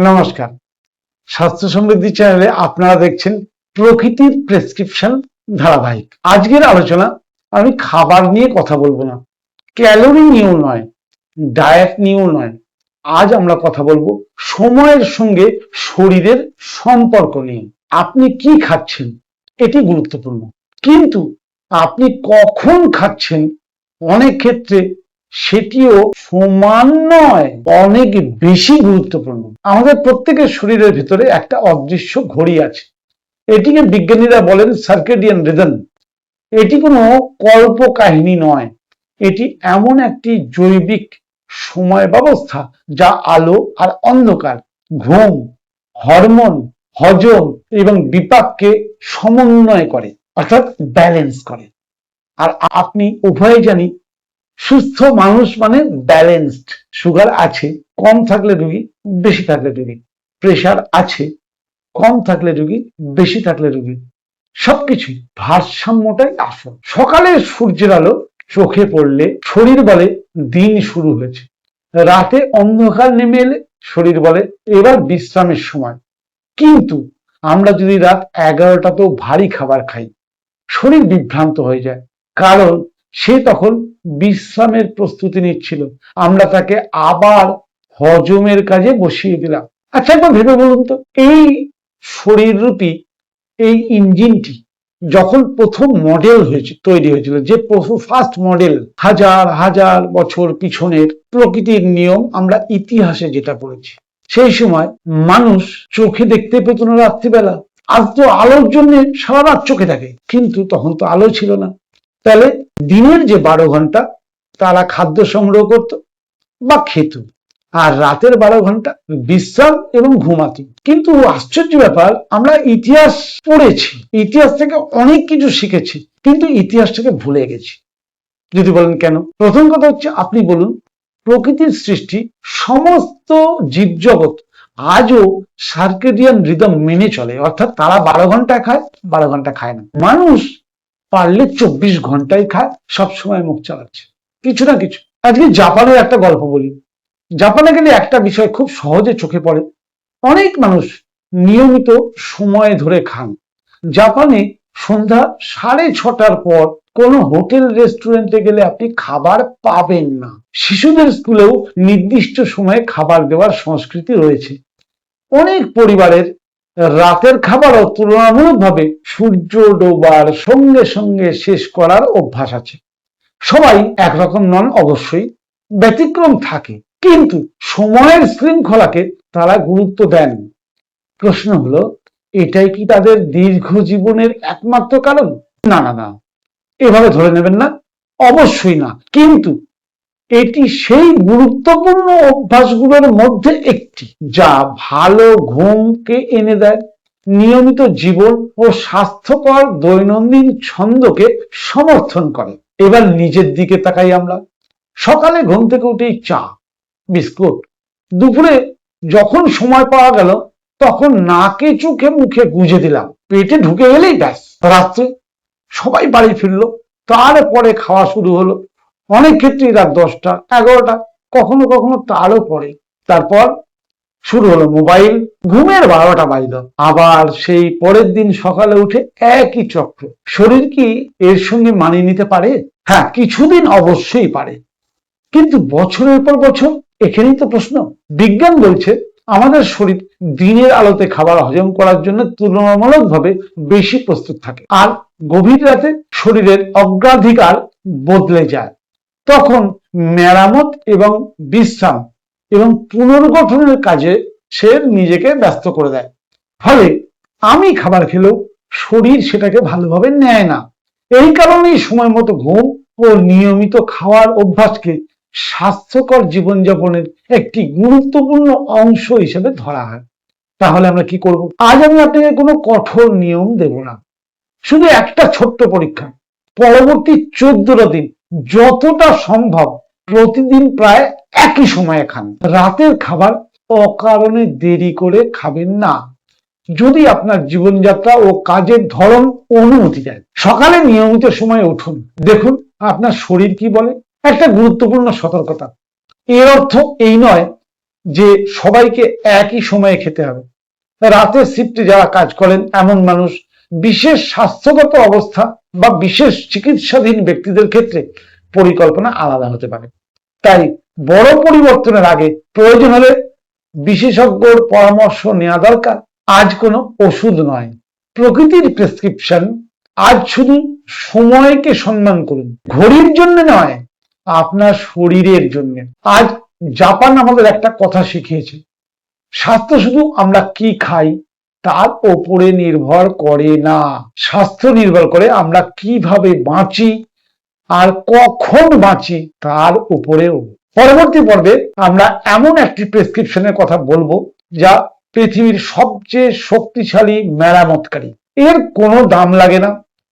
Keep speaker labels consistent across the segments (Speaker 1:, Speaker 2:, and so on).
Speaker 1: নমস্কার। স্বাস্থ্য সমৃদ্ধি চ্যানেলে আপনারা দেখছেন প্রকৃতির প্রেসক্রিপশন ধারাবাহিক। আজকের আলোচনা আমি খাবার নিয়ে কথা বলবো না, ক্যালোরি নিয়েও নয়, ডায়েট নিয়েও নয়। আজ আমরা কথা বলবো সময়ের সঙ্গে শরীরের সম্পর্ক নিয়ে। আপনি কি খাচ্ছেন এটি গুরুত্বপূর্ণ, কিন্তু আপনি কখন খাচ্ছেন অনেক ক্ষেত্রে সেটিও সমান নয়, অনেক বেশি গুরুত্বপূর্ণ। আমাদের প্রত্যেকের শরীরের ভিতরে একটা অদৃশ্য ঘড়ি আছে। এটিকে বিজ্ঞানীরা বলেন সার্কেডিয়ান রিদম। এটি কোনো কল্প কাহিনী নয়, এটি এমন একটি জৈবিক সময় ব্যবস্থা যা আলো আর অন্ধকার, ঘুম, হরমোন, হজম এবং বিপাককে সমন্বয় করে, অর্থাৎ ব্যালেন্স করে। আর আপনি উভয় জানি সুস্থ মানুষ মানে ব্যালেন্সড। সুগার আছে, কম থাকলে রোগী, বেশি থাকলে রোগী। প্রেশার আছে, কম থাকলে রোগী, বেশি থাকলে রোগী। সবকিছুই ভারসাম্যটাই আসল। সকালে সূর্যের আলো চোখে পড়লে শরীর বলে দিন শুরু হয়েছে। রাতে অন্ধকার নেমে এলে শরীর বলে এবার বিশ্রামের সময়। কিন্তু আমরা যদি রাত 11টাতেও ভারী খাবার খাই, শরীর বিভ্রান্ত হয়ে যায়, কারণ সে তখন বিশ্রামের প্রস্তুতি নিচ্ছিল। আমরা তাকে আবার হজমের কাজে বসিয়ে দিলাম। আচ্ছা, একবার ভেবে বলুন তো, এই শরীররূপী এই ইঞ্জিনটি যখন প্রথম মডেল তৈরি হয়েছিল, যে ফার্স্ট মডেল, হাজার হাজার বছর পিছনের প্রকৃতির নিয়ম আমরা ইতিহাসে যেটা পড়েছি, সেই সময় মানুষ চোখে দেখতে পেত না রাত্রিবেলা। আজ তো আলোর জন্য সারা রাত চোখে থাকে, কিন্তু তখন তো আলো ছিল না। তাহলে দিনের যে 12 ঘন্টা তারা খাদ্য সংগ্রহ করত বা খেত, আর রাতের 12 ঘন্টা বিশ্রাম এবং ঘুমাত। কিন্তু আশ্চর্য ব্যাপার, আমরা ইতিহাস পড়েছি, ইতিহাস থেকে অনেক কিছু শিখেছি, কিন্তু ইতিহাসটাকে ভুলে গেছি। যদি বলেন কেন? প্রথম কথা হচ্ছে, আপনি বলুন, প্রকৃতির সৃষ্টি সমস্ত জীবজগৎ আজও সার্কেডিয়ান রিদম মেনে চলে, অর্থাৎ তারা 12 ঘন্টা খায়, 12 ঘন্টা খায় না। মানুষ পারলে 24 ঘন্টায় খায়, সবসময় মুখ চালাচ্ছে কিছু না কিছু। আজকে জাপানের একটা গল্প বলি। জাপানে গেলে একটা বিষয় খুব সহজে চোখে পড়ে, অনেক মানুষ নিয়মিত সময় ধরে খান। জাপানে সন্ধ্যা 6:30টার পর কোনো হোটেল রেস্টুরেন্টে গেলে আপনি খাবার পাবেন না। শিশুদের স্কুলেও নির্দিষ্ট সময়ে খাবার দেওয়ার সংস্কৃতি রয়েছে। অনেক পরিবারের রাতের খাবারও তুলনামূলকভাবে সূর্য ডোবার সঙ্গে সঙ্গে শেষ করার অভ্যাস আছে। সবাই একরকম নন অবশ্যই, ব্যতিক্রম থাকে, কিন্তু সময়ের শৃঙ্খলাকে তারা গুরুত্ব দেন। প্রশ্ন হলো, এটাই কি তাদের দীর্ঘ জীবনের একমাত্র কারণ? না না না, এভাবে ধরে নেবেন না, অবশ্যই না। কিন্তু এটি সেই গুরুত্বপূর্ণ অভ্যাসগুলোর মধ্যে একটি যা ভালো ঘুমকে এনে দেয়, নিয়মিত জীবন ও স্বাস্থ্যকর দৈনন্দিন ছন্দকে সমর্থন করে। এবার নিজের দিকে তাকাই আমরা। সকালে ঘুম থেকে উঠেই চা, বিস্কুট, দুপুরে যখন সময় পাওয়া গেল তখন নাকে চোখে মুখে গুজে দিলাম, পেটে ঢুকে গেলেই ব্যাস। রাত্রে সবাই বাড়ি ফিরলো, তারপরে খাওয়া শুরু হলো। অনেক ক্ষেত্রেই রাত 10টা 11টা, কখনো কখনো তারও পরে। তারপর শুরু হলো মোবাইল, ঘুমের 12টা বাজলো, আবার সেই পরের দিন সকালে উঠে একই চক্র। শরীর কি এর সঙ্গে মানিয়ে নিতে পারে? হ্যাঁ, কিছুদিন অবশ্যই পারে, কিন্তু বছরের পর বছর? এখানেই তো প্রশ্ন। বিজ্ঞান বলছে আমাদের শরীর দিনের আলোতে খাবার হজম করার জন্য তুলনামূলকভাবে বেশি প্রস্তুত থাকে, আর গভীর রাতে শরীরের অগ্রাধিকার বদলে যায়। তখন মেরামত এবং বিশ্রাম এবং পুনর্গঠনের কাজে সে নিজেকে ব্যস্ত করে দেয়। ফলে আমি খাবার খেলেও শরীর সেটাকে ভালোভাবে নেয় না। এই কারণেই সময় মতো ঘুম ও নিয়মিত খাওয়ার অভ্যাসকে স্বাস্থ্যকর জীবনযাপনের একটি গুরুত্বপূর্ণ অংশ হিসেবে ধরা হয়। তাহলে আমরা কি করব? আজ আমি আপনাকে কোনো কঠোর নিয়ম দেব না, শুধু একটা ছোট্ট পরীক্ষা। পরবর্তী 14টা দিন যতটা সম্ভব প্রতিদিন প্রায় একই সময়ে খান। রাতের খাবার অকারণে দেরি করে খাবেন না, যদি আপনার জীবনযাত্রা ও কাজের ধরন অনুমতি দেয়। সকালে নিয়মিত সময়ে উঠুন, দেখুন আপনার শরীর কি বলে। একটা গুরুত্বপূর্ণ সতর্কতা, এর অর্থ এই নয় যে সবাইকে একই সময়ে খেতে হবে। রাতের শিফটে যারা কাজ করেন এমন মানুষ, বিশেষ স্বাস্থ্যগত অবস্থা বা বিশেষ চিকিৎসাধীন ব্যক্তিদের ক্ষেত্রে পরিকল্পনা আলাদা হতে পারে। তাই বড় পরিবর্তনের আগে প্রয়োজন হলে বিশেষজ্ঞর পরামর্শ নেওয়া দরকার। আজ কোনো ওষুধ নয়, প্রকৃতির প্রেসক্রিপশন। আজ শুধু সময়কে সম্মান করুন, ঘড়ির জন্য নয়, আপনার শরীরের জন্য। আজ জাপান আমাদের একটা কথা শিখিয়েছে, স্বাস্থ্য শুধু আমরা কি খাই তার ওপরে নির্ভর করে না, স্বাস্থ্য নির্ভর করে আমরা কিভাবে বাঁচি আর কখন বাঁচি তার উপরেও। পরবর্তী পর্বে আমরা এমন একটি প্রেসক্রিপশনের কথা বলবো যা পৃথিবীর সবচেয়ে শক্তিশালী মেরামতকারী। এর কোনো দাম লাগে না,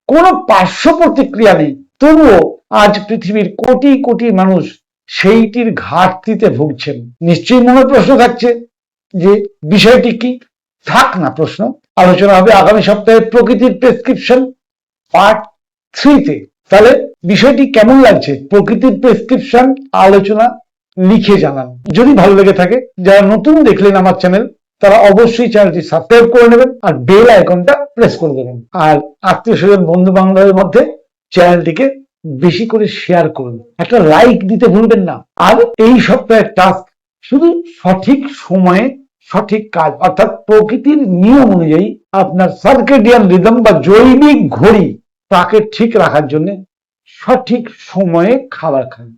Speaker 1: কোনো পার্শ্ব প্রতিক্রিয়া নেই, তবুও আজ পৃথিবীর কোটি কোটি মানুষ সেইটির ঘাটতিতে ভুগছেন। নিশ্চয়ই মনে প্রশ্ন থাকছে যে বিষয়টি কি? থাক না প্রশ্ন, আলোচনা হবে আগামী সপ্তাহে প্রকৃতির প্রেসক্রিপশন পার্ট 3-তে। তাহলে বিষয়টি কেমন লাগছে? প্রকৃতির প্রেসক্রিপশন আলোচনা লিখে জানান। যদি ভালো লেগে থাকে, যারা নতুন দেখলেন আমার চ্যানেল, তারা অবশ্যই চ্যানেলটি সাবস্ক্রাইব করে নেবেন আর বেল আইকনটা প্রেস করে দেবেন। আর আত্মীয় স্বজন বন্ধু বান্ধবের মধ্যে চ্যানেলটিকে বেশি করে শেয়ার করুন, একটা লাইক দিতে ভুলবেন না। আর এই সপ্তাহের টাস্ক শুধু সঠিক সময়ে সঠিক কাজ, অর্থাৎ প্রকৃতির নিয়ম অনুযায়ী আপনার সার্কেডিয়ান রিদম বা জৈবিক ঘড়ি তাকে ঠিক রাখার জন্য সঠিক সময়ে খাবার খান।